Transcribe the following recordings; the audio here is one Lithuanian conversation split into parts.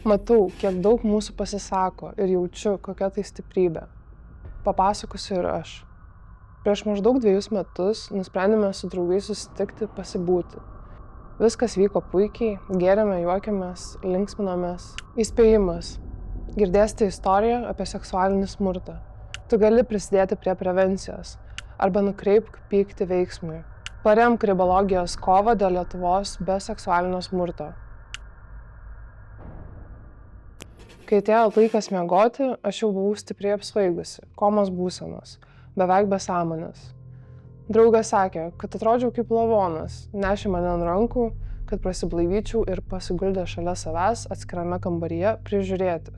Matau, kiek daug mūsų pasisako ir jaučiu, kokia tai stiprybė. Papasakosiu ir aš. Prieš maždaug 2 metus nusprendėme su draugais susitikti pasibūti. Viskas vyko puikiai, gėrėme, juokėmės, linksminomės. Įspėjimas. Girdėsite istoriją apie seksualinį smurtą. Tu gali prisidėti prie prevencijos arba nukreipk pyktį veiksmui. Paremk ribologijos kovą dėl Lietuvos be seksualinio smurto. Kai atėjo laikas miegoti, aš jau buvau stipriai apsvaigusi, komos būsenos, beveik be sąmonės. Draugas sakė, kad atrodžiau kaip lavonas, nešė mane ant rankų, kad prasiblaivyčiau ir pasiguldė šalia savęs atskirame kambaryje prižiūrėti.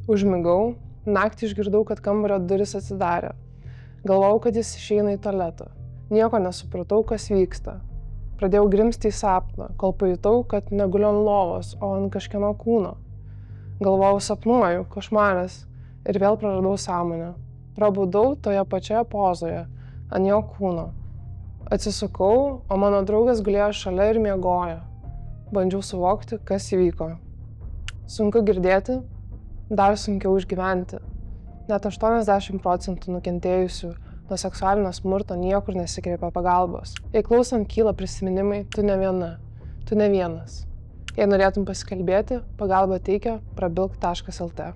Užmigau, naktį išgirdau, kad kambario duris atsidarė. Galvojau, kad jis išeina į tualetą. Nieko nesupratau, kas vyksta. Pradėjau grimzti į sapną, kol pajutau, kad neguliu ant lovos, o ant kažkieno kūno. Galvojau, sapnuoju, košmaras, ir vėl praradau sąmonę. Prabudau toje pačioje pozoje, ant jo kūno. Atsisukau, o mano draugas gulėjo šalia ir miegojo. Bandžiau suvokti, kas įvyko. Sunku girdėti, dar sunkiau išgyventi. Net 80% nukentėjusių nuo seksualinio smurto niekur nesikreipia pagalbos. Jei klausant kyla prisiminimai, tu ne viena, tu ne vienas. Jei norėtum pasikalbėti, pagalbą teikia prabilk.lt.